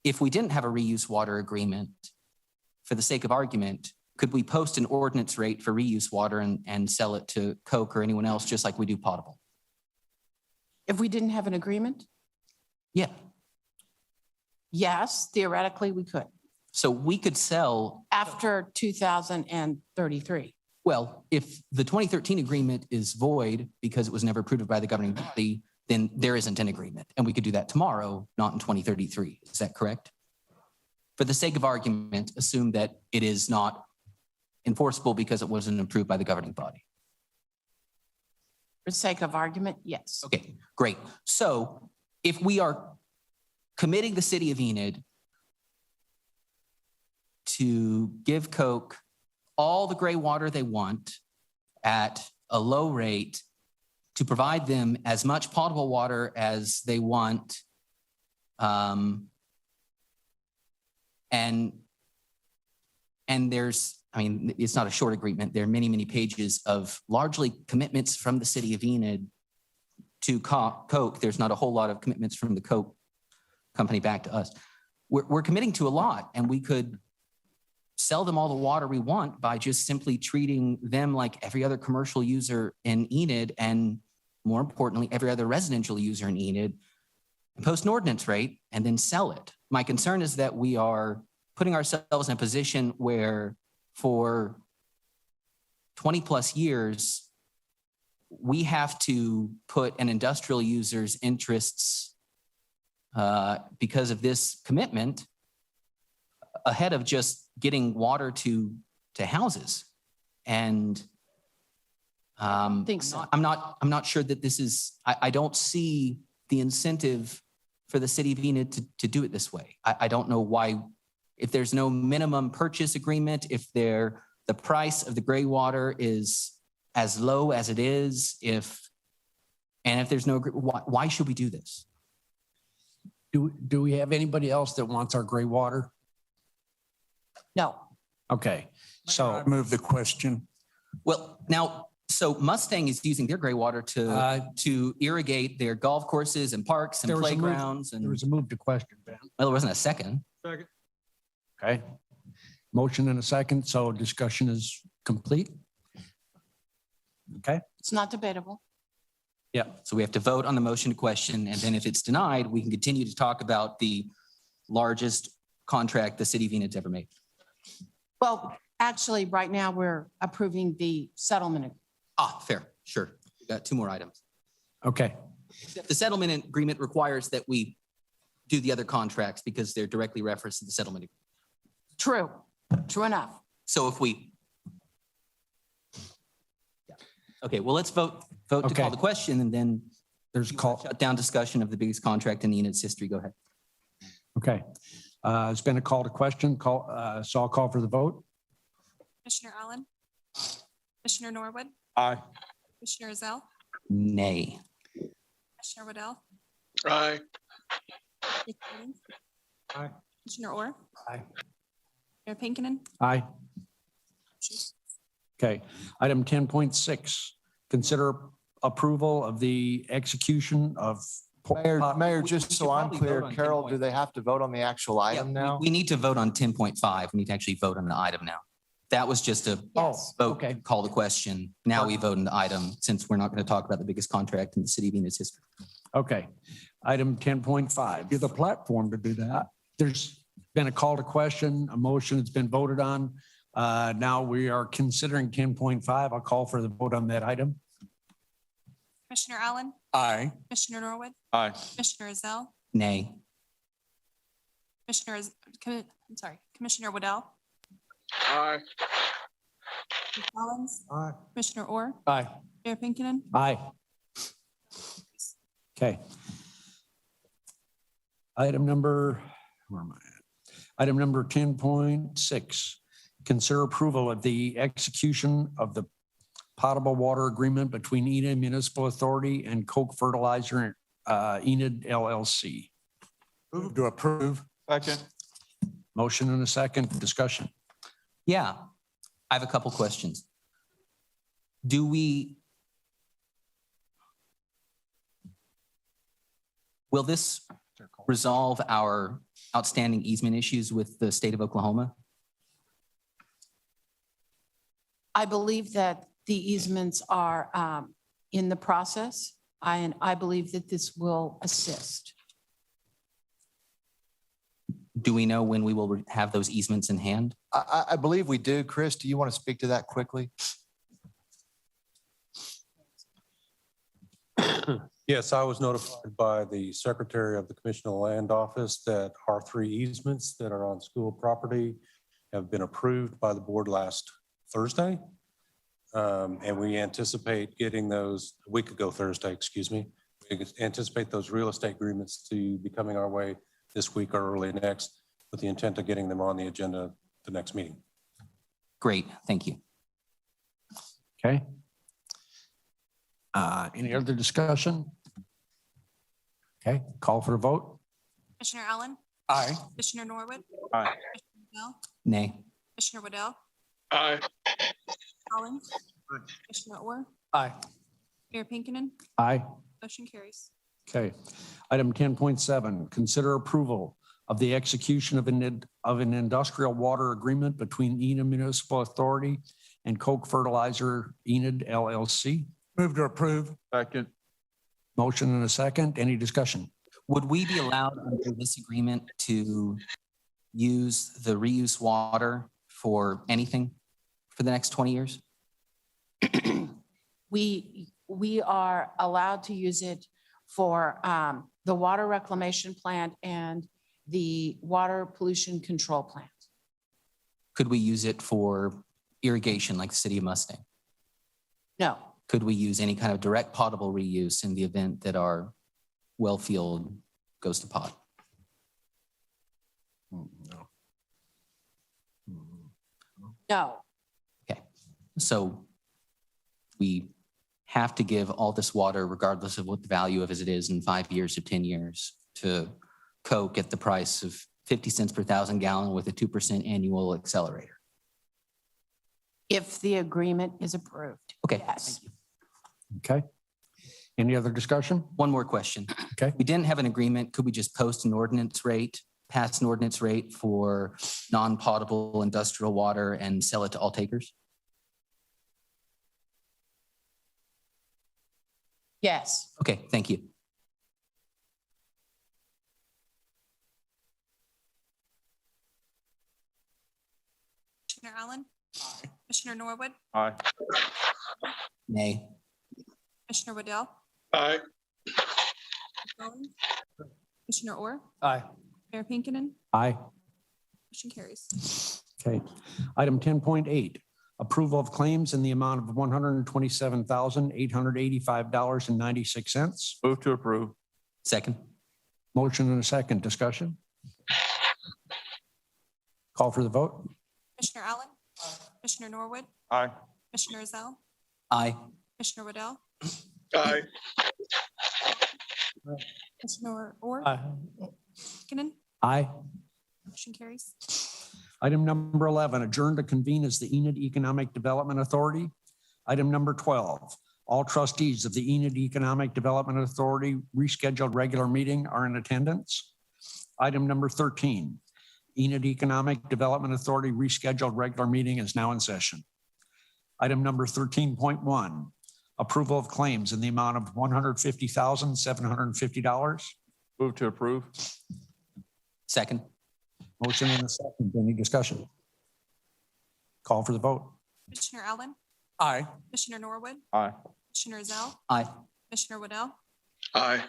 If we didn't have a reuse water agreement, for the sake of argument, could we post an ordinance rate for reuse water and sell it to Coke or anyone else just like we do potable? If we didn't have an agreement? Yeah. Yes, theoretically we could. So we could sell After 2033. Well, if the 2013 agreement is void because it was never approved by the governing body, then there isn't an agreement. And we could do that tomorrow, not in 2033. Is that correct? For the sake of argument, assume that it is not enforceable because it wasn't approved by the governing body. For sake of argument, yes. Okay, great. So if we are committing the city of Enid to give Coke all the gray water they want at a low rate, to provide them as much potable water as they want, and there's, I mean, it's not a short agreement. There are many, many pages of largely commitments from the city of Enid to Coke. There's not a whole lot of commitments from the Coke company back to us. We're committing to a lot, and we could sell them all the water we want by just simply treating them like every other commercial user in Enid, and more importantly, every other residential user in Enid, impose an ordinance rate, and then sell it. My concern is that we are putting ourselves in a position where for 20 plus years, we have to put an industrial user's interests because of this commitment ahead of just getting water to houses. And Think so. I'm not sure that this is, I don't see the incentive for the city of Enid to do it this way. I don't know why, if there's no minimum purchase agreement, if the price of the gray water is as low as it is, if there's no, why should we do this? Do we have anybody else that wants our gray water? No. Okay, so. I move the question. Well, now, so Mustang is using their gray water to irrigate their golf courses and parks and There was a move- playgrounds. There And, was a move to question, Ben. well, there wasn't a second. Okay. Motion and a second, so discussion is complete. Okay, It's not debatable. Yeah, so we have to vote on the motion to question, and then if it's denied, we can continue to talk about the largest contract the city of Enid's ever made. Well, actually, right now, we're approving the settlement. Fair, sure. We got two more items. okay, The settlement agreement requires that we do the other contracts because they're directly referenced to the settlement. True. True enough. So if we. Yeah. Okay, well, let's vote to Okay. call the question, and then there's a call. shut down discussion of the biggest contract in Enid's history. Go ahead. Okay. It's been a call to question, so I'll call for the vote. Commissioner Allen, Commissioner Norwood, Aye. Commissioner Ezell, Nay. Commissioner Waddell. Aye. Aye. Commissioner Orr. Aye. Mayor Pinkinen. Aye. Okay, item 10.6, consider approval of the execution of. Mayor, we just should so I'm probably clear, vote on Carol, 10 do they have to vote on the actual item Yeah, now? We need to vote on 10.5. We need to actually vote on the item now. That was just a Yes. vote, okay. call the question. Now we vote on the item since we're not going to talk about the biggest contract in the city of Enid's history. Okay, item 10.5. You're the platform to do that. There's been a call to question, a motion has been voted on. Now we are considering 10.5. I'll call for the vote on that item. Commissioner Allen, Aye. Commissioner Norwood, Aye. Commissioner Ezell, Nay. Commissioner Waddell. Aye. Commissioner Collins. Aye. Commissioner Orr, Aye. Mayor Pinkinen. Aye. Okay. Item number, where am I at? Item number 10.6, consider approval of the execution of the potable water agreement between Enid Municipal Authority and Koch Fertilizer, Enid LLC. Move to approve. Second. Motion and a second, discussion. Yeah, I have a couple questions. Will this resolve our outstanding easement issues with the state of Oklahoma? I believe that the easements are in the process, and I believe that this will assist. Do we know when we will have those easements in hand? I believe we do. Chris, do you want to speak to that quickly? Yes, I was notified by the Secretary of the Commission on Land Office that our 3 easements that are on school property have been approved by the board last Thursday. And we anticipate getting those a week ago Thursday, excuse me. We anticipate those real estate agreements to be coming our way this week or early next with the intent of getting them on the agenda the next meeting. Great, thank you. Okay. Any other discussion? Okay, call for a vote. Commissioner Allen, Aye. Commissioner Norwood. Aye. Commissioner Ezell, Nay. Commissioner Waddell, Aye. Collins. Commissioner Orr, Aye. Mayor Pinkinen. Aye. Motion carries. Okay. Item 10.7, consider approval of the execution of an industrial water agreement between Enid Municipal Authority and Koch Fertilizer, Enid LLC. Move to approve. Second. Motion and a second. Any discussion? Would we be allowed under this agreement to use the reuse water for anything for the next 20 years? We are allowed to use it for the water reclamation plant and the water pollution control plant. Could we use it for irrigation like the city of Mustang? No, Could we use any kind of direct potable reuse in the event that our well field goes to pot? no. Okay, so we have to give all this water, regardless of what the value of it is in 5 years or 10 years, to Coke at the price of 50 cents per 1,000 gallon with a 2% annual accelerator. If the agreement is approved. Okay. Yes. Okay. Any other discussion? One more question. Okay. We didn't have an agreement. Could we just post an ordinance rate, pass an ordinance rate for non-potable industrial water and sell it to all takers? Yes. Okay, thank you. Commissioner Allen. Commissioner Norwood, Aye. Nay. Commissioner Waddell, Aye. Collins, Commissioner Orr, Aye. Mayor Pinkinen, Aye. motion carries. Okay. Item 10.8, approval of claims in the amount of $127,885.96. Move to approve. Second. Motion and a second. Discussion? Call for the vote. Commissioner Allen, Commissioner Norwood, Aye. Commissioner Ezell, Aye. Commissioner Waddell, Aye. Commissioner Orr, Pinkinen, Aye. motion carries. Item number 11, adjourn to convene as the Enid Economic Development Authority. Item number 12, all trustees of the Enid Economic Development Authority rescheduled regular meeting are in attendance. Item number 13, Enid Economic Development Authority rescheduled regular meeting is now in session. Item number 13.1, approval of claims in the amount of $150,750. Move to approve. Second. Motion and a second. Any discussion? Call for the vote. Commissioner Allen, Aye. Commissioner Norwood, Aye. Commissioner Ezell, Aye. Commissioner Waddell, Aye.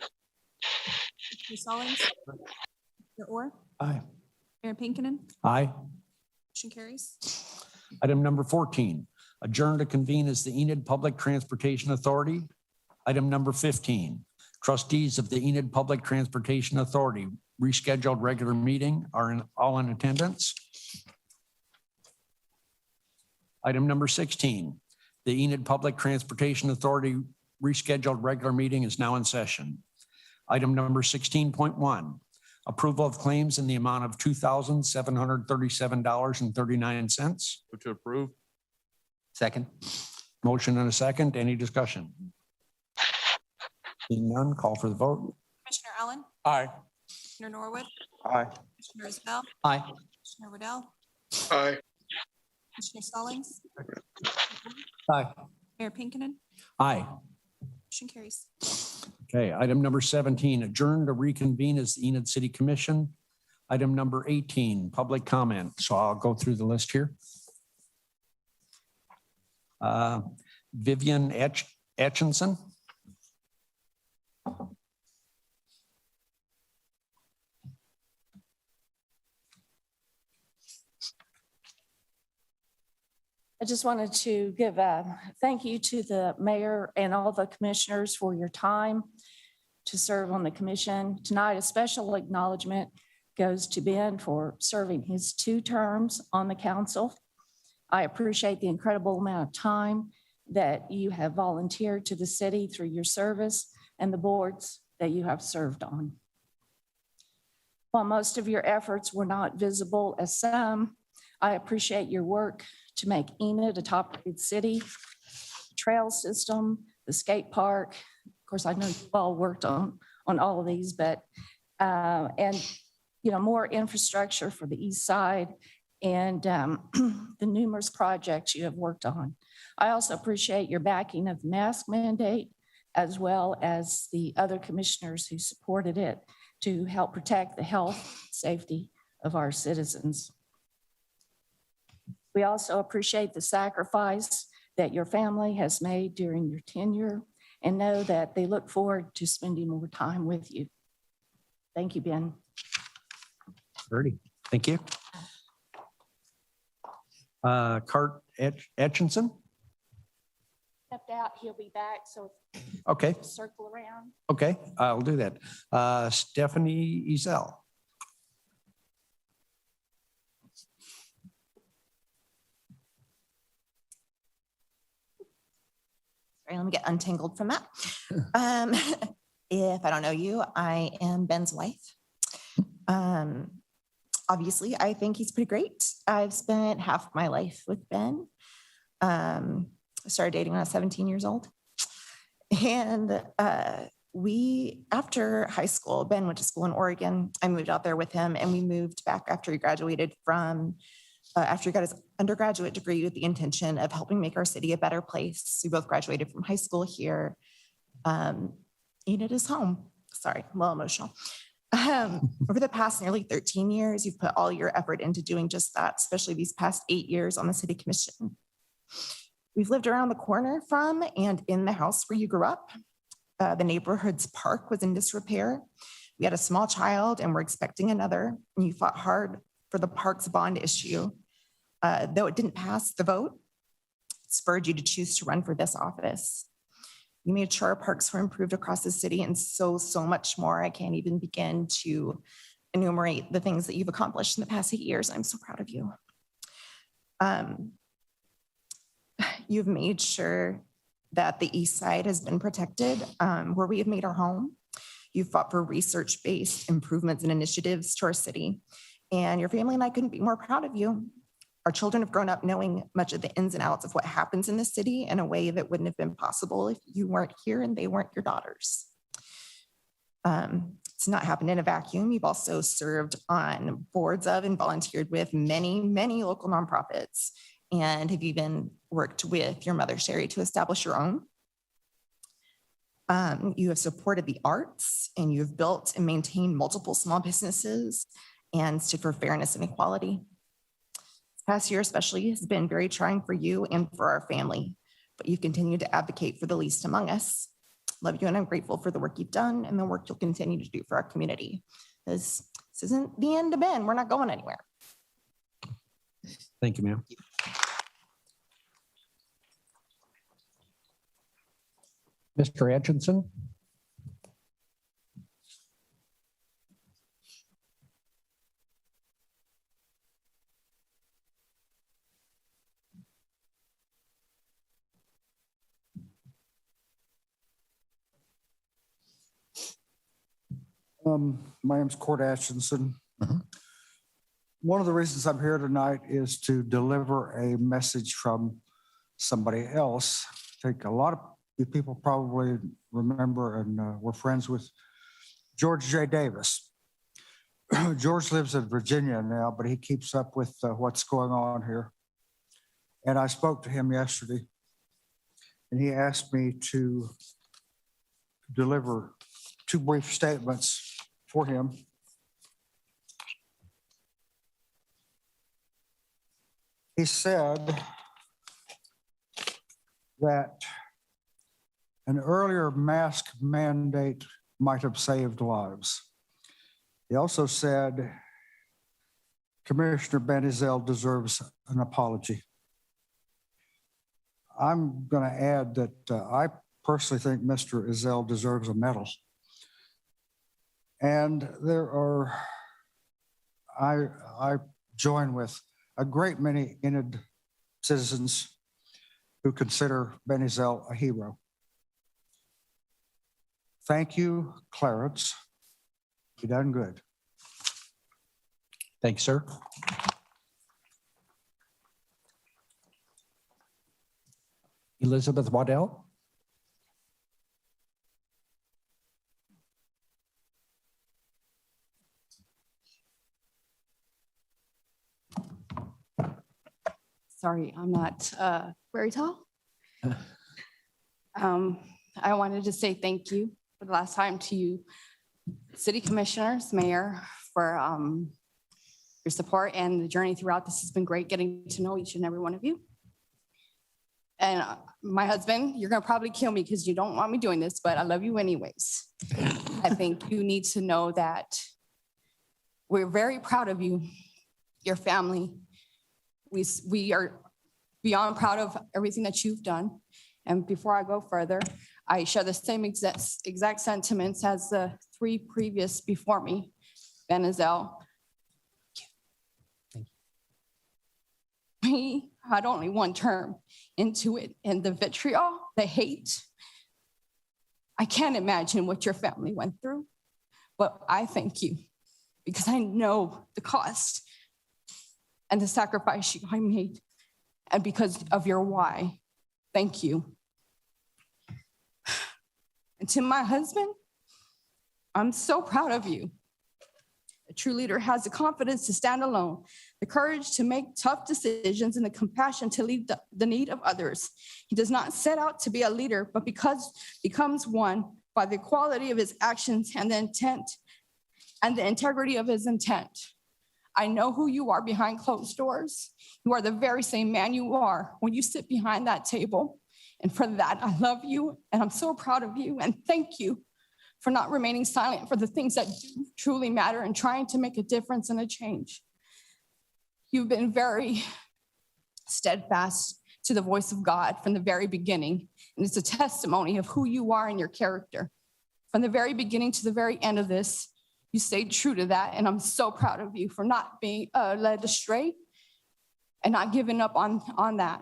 Commissioner Stallings, Commissioner Orr, Aye. Mayor Pinkinen, Aye. motion carries. Item number 14, adjourn to convene as the Enid Public Transportation Authority. Item number 15, trustees of the Enid Public Transportation Authority rescheduled regular meeting are all in attendance. Item number 16, the Enid Public Transportation Authority rescheduled regular meeting is now in session. Item number 16.1, approval of claims in the amount of $2,737.39. Move to approve. Second. Motion and a second. Any discussion? Seeing none, call for the vote. Commissioner Allen, Aye. Commissioner Norwood, Aye. Commissioner Ezell, Aye. Commissioner Waddell, Aye. Commissioner Stallings, Aye. Mayor Pinkinen, Aye. motion carries. Okay, item number 17, adjourn to reconvene as the Enid City Commission. Item number 18, public comment. So I'll go through the list here. Vivian Atchison. I just wanted to give a thank you to the mayor and all the commissioners for your time to serve on the commission. Tonight, a special acknowledgement goes to Ben for serving his 2 terms on the council. I appreciate the incredible amount of time that you have volunteered to the city through your service and the boards that you have served on. While most of your efforts were not visible as some, I appreciate your work to make Enid a top-rated city, trail system, the skate park. Of course, I know you've all worked on all of these, but, and, you know, more infrastructure for the east side and the numerous projects you have worked on. I also appreciate your backing of the mask mandate, as well as the other commissioners who supported it to help protect the health, safety of our citizens. We also appreciate the sacrifice that your family has made during your tenure and know that they look forward to spending more time with you. Thank you, Ben. Ready. Thank you. Cart Etchinson. Stepped out, he'll be back, so Okay, circle around. okay, I'll do that. Stephanie Ezel. Sorry, let me get untangled from that. If I don't know you, I am Ben's wife. Obviously, I think he's pretty great. I've spent half my life with Ben. I started dating when I was 17 years old. And after high school, Ben went to school in Oregon. I moved out there with him, and we moved back after he graduated after he got his undergraduate degree with the intention of helping make our city a better place. We both graduated from high school here. Enid is home. Sorry, I'm a little emotional. Over the past nearly 13 years, you've put all your effort into doing just that, especially these past 8 years on the city commission. We've lived around the corner from and in the house where you grew up. The neighborhood's park was in disrepair. We had a small child and we're expecting another. And you fought hard for the park's bond issue. Though it didn't pass the vote, it spurred you to choose to run for this office. You made sure our parks were improved across the city and so much more. I can't even begin to enumerate the things that you've accomplished in the past 8 years. I'm so proud of you. You've made sure that the east side has been protected, where we have made our home. You've fought for research-based improvements and initiatives to our city. And your family and I couldn't be more proud of you. Our children have grown up knowing much of the ins and outs of what happens in the city in a way that wouldn't have been possible if you weren't here and they weren't your daughters. It's not happened in a vacuum. You've also served on boards of and volunteered with many local nonprofits, and have even worked with your mother, Sherry, to establish your own. You have supported the arts, and you have built and maintained multiple small businesses and stood for fairness and equality. This past year especially has been very trying for you and for our family, but you've continued to advocate for the least among us. Love you, and I'm grateful for the work you've done and the work you'll continue to do for our community. This isn't the end of Ben. We're not going anywhere. Thank you, ma'am. Mr. Etchinson. My name's Court Atchison. One of the reasons I'm here tonight is to deliver a message from somebody else. I think a lot of you people probably remember and were friends with George J. Davis. George lives in Virginia now, but he keeps up with what's going on here. And I spoke to him yesterday, and he asked me to deliver 2 brief statements for him. He said that an earlier mask mandate might have saved lives. He also said Commissioner Ben Ezel deserves an apology. I'm going to add that I personally think Mr. Ezel deserves a medal. And I join with a great many Enid citizens who consider Ben Ezel a hero. Thank you, Clarence. You done good. Thanks, sir. Elizabeth Waddell. Sorry, I'm not very tall. I wanted to say thank you for the last time to you, City Commissioners, Mayor, for your support and the journey throughout. This has been great getting to know each and every one of you. And my husband, you're gonna probably kill me because you don't want me doing this, but I love you anyways. I think you need to know that we're very proud of you, your family. We are beyond proud of everything that you've done. And before I go further, I share the same exact sentiments as the three previous before me, Ben Azell. We had only one term into it, and the vitriol, the hate, I can't imagine what your family went through, but I thank you because I know the cost and the sacrifice you made, and because of your why. Thank you. And to my husband, I'm so proud of you. A true leader has the confidence to stand alone, the courage to make tough decisions, and the compassion to lead the need of others. He does not set out to be a leader, but becomes one by the quality of his actions and the intent and the integrity of his intent. I know who you are behind closed doors. You are the very same man you are when you sit behind that table. And for that, I love you, and I'm so proud of you, and thank you for not remaining silent for the things that do truly matter and trying to make a difference and a change. You've been very steadfast to the voice of God from the very beginning, and it's a testimony of who you are and your character. From the very beginning to the very end of this, you stayed true to that, and I'm so proud of you for not being led astray and not giving up on that.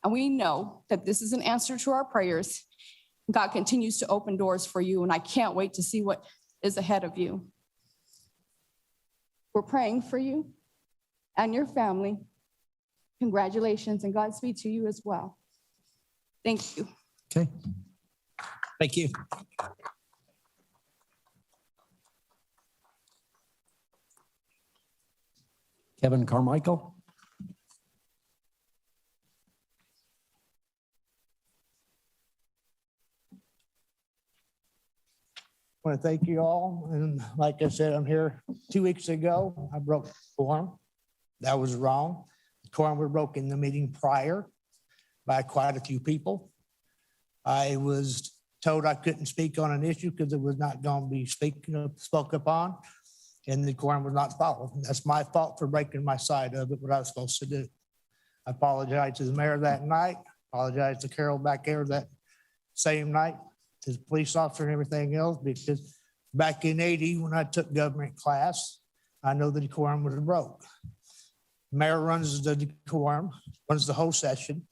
And we know that this is an answer to our prayers. God continues to open doors for you, and I can't wait to see what is ahead of you. We're praying for you and your family. Congratulations, and Godspeed to you as well. Thank you. Okay. Thank you. Kevin Carmichael. I want to thank you all. And like I said, I'm here 2 weeks ago. I broke the quorum. That was wrong. The quorum was broken in the meeting prior by quite a few people. I was told I couldn't speak on an issue because it was not going to be spoke upon, and the quorum was not followed. That's my fault for breaking my side of it, what I was supposed to do. I apologize to the mayor that night. Apologize to Carol back there that same night, to the police officer and everything else, because back in 80, when I took government class, I know the decorum was broke. Mayor runs the decorum, runs the whole session.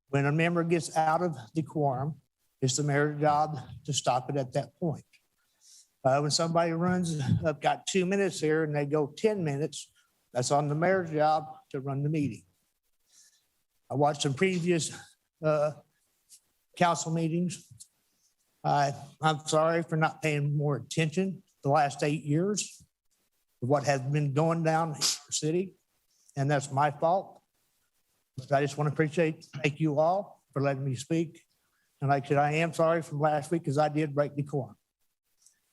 When a member gets out of decorum, it's the mayor's job to stop it at that point. When somebody runs, I've got 2 minutes here and they go 10 minutes, that's on the mayor's job to run the meeting. I watched some previous council meetings. I'm sorry for not paying more attention the last 8 years of what has been going down in our city, and that's my fault. But I just want to thank you all for letting me speak. And like I said, I am sorry from last week because I did break decorum.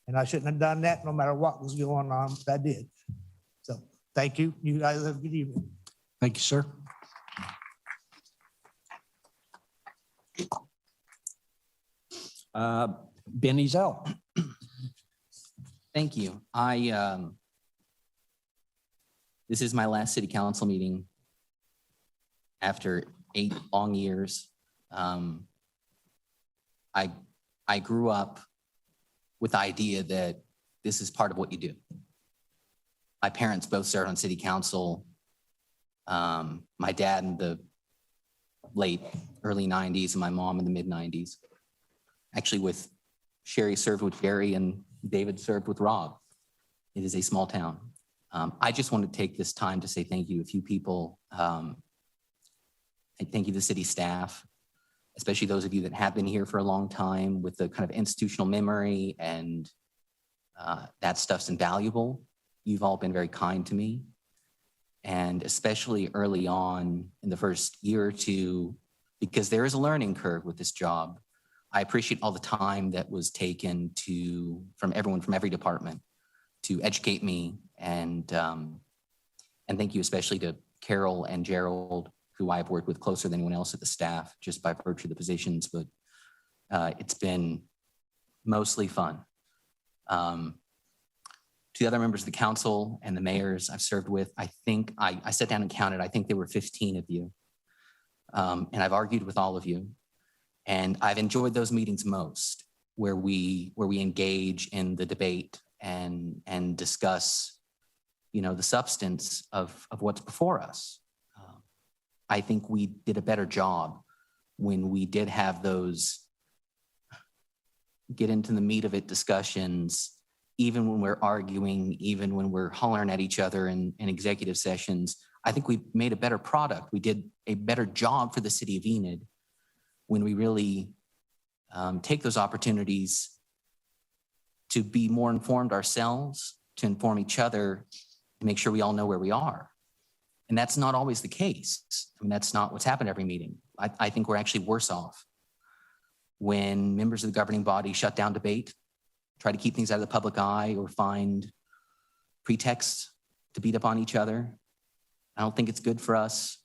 And I shouldn't have done that no matter what was going on, but I did. So thank you. You guys have a good evening. Thank you, sir. Ben Ezell. Thank you. This is my last city council meeting after 8 long years. I grew up with the idea that this is part of what you do. My parents both served on city council. My dad in the early 90s and my mom in the mid 90s. Actually, with Sherry served with Gary and David served with Rob. It is a small town. I just want to take this time to say thank you to a few people. And thank you to the city staff, especially those of you that have been here for a long time with the kind of institutional memory, and that stuff's invaluable. You've all been very kind to me. And especially early on in the first year or two, because there is a learning curve with this job. I appreciate all the time that was taken from everyone from every department to educate me, and thank you especially to Carol and Gerald, who I've worked with closer than anyone else at the staff, just by virtue of the positions, but it's been mostly fun. To the other members of the council and the mayors I've served with, I think I sat down and counted, I think there were 15 of you. And I've argued with all of you. And I've enjoyed those meetings most, where we engage in the debate and discuss, the substance of what's before us. I think we did a better job when we did have those get into the meat of it discussions, even when we're arguing, even when we're hollering at each other in executive sessions. I think we made a better product. We did a better job for the city of Enid when we really take those opportunities to be more informed ourselves, to inform each other, and make sure we all know where we are. And that's not always the case. I mean, that's not what's happened every meeting. I think we're actually worse off when members of the governing body shut down debate, try to keep things out of the public eye, or find pretexts to beat up on each other. I don't think it's good for us.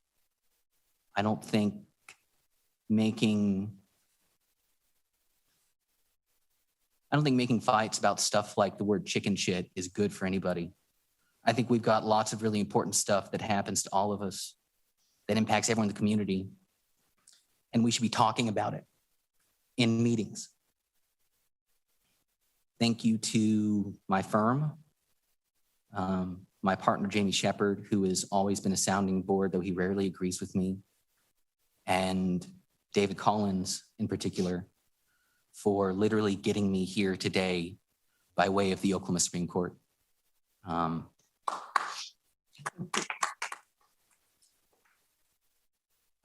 I don't think making fights about stuff like the word chicken shit is good for anybody. I think we've got lots of really important stuff that happens to all of us that impacts everyone in the community, and we should be talking about it in meetings. Thank you to my firm, my partner, Jamie Shepard, who has always been a sounding board, though he rarely agrees with me, and David Collins in particular, for literally getting me here today by way of the Oklahoma Supreme Court.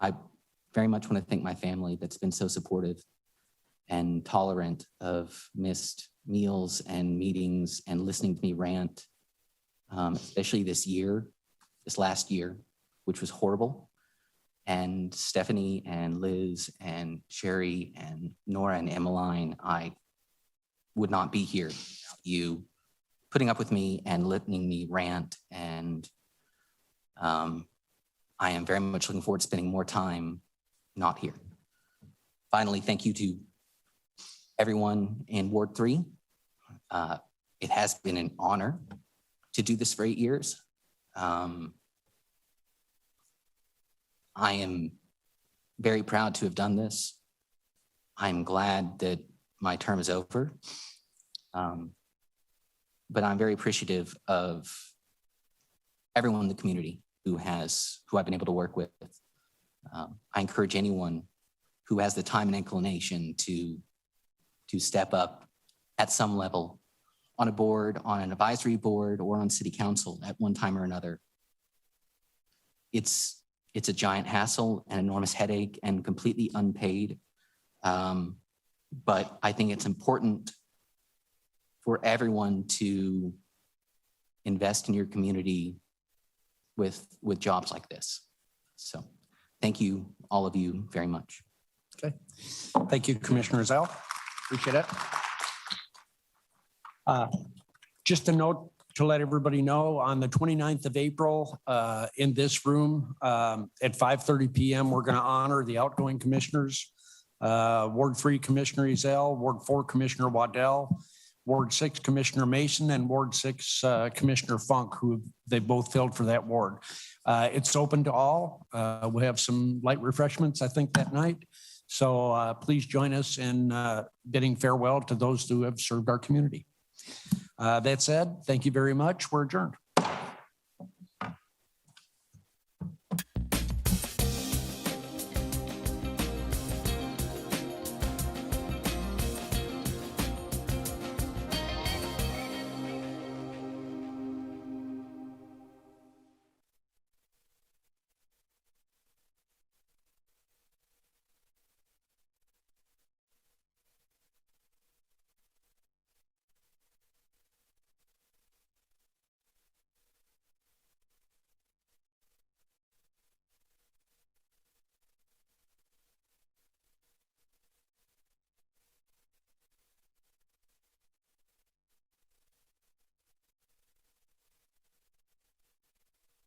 I very much want to thank my family that's been so supportive and tolerant of missed meals and meetings and listening to me rant, especially this last year, which was horrible. And Stephanie and Liz and Sherry and Nora and Emmeline, I would not be here without you putting up with me and letting me rant. And I am very much looking forward to spending more time not here. Finally, thank you to everyone in Ward 3. It has been an honor to do this for 8 years. I am very proud to have done this. I'm glad that my term is over. But I'm very appreciative of everyone in the community who I've been able to work with. I encourage anyone who has the time and inclination to step up at some level on a board, on an advisory board, or on city council at one time or another. It's a giant hassle, an enormous headache, and completely unpaid. But I think it's important for everyone to invest in your community with jobs like this. So thank you, all of you, very much. Okay. Thank you, Commissioner Zell. Appreciate it. Just a note to let everybody know, on the 29th of April, in this room at 5:30 p.m., we're going to honor the outgoing commissioners. Ward 3 Commissioner Ezell, Ward 4 Commissioner Waddell, Ward 6 Commissioner Mason, and Ward 6 Commissioner Funk, who they both filled for that ward. It's open to all. We'll have some light refreshments, I think, that night. So please join us in bidding farewell to those who have served our community. That said, thank you very much. We're adjourned.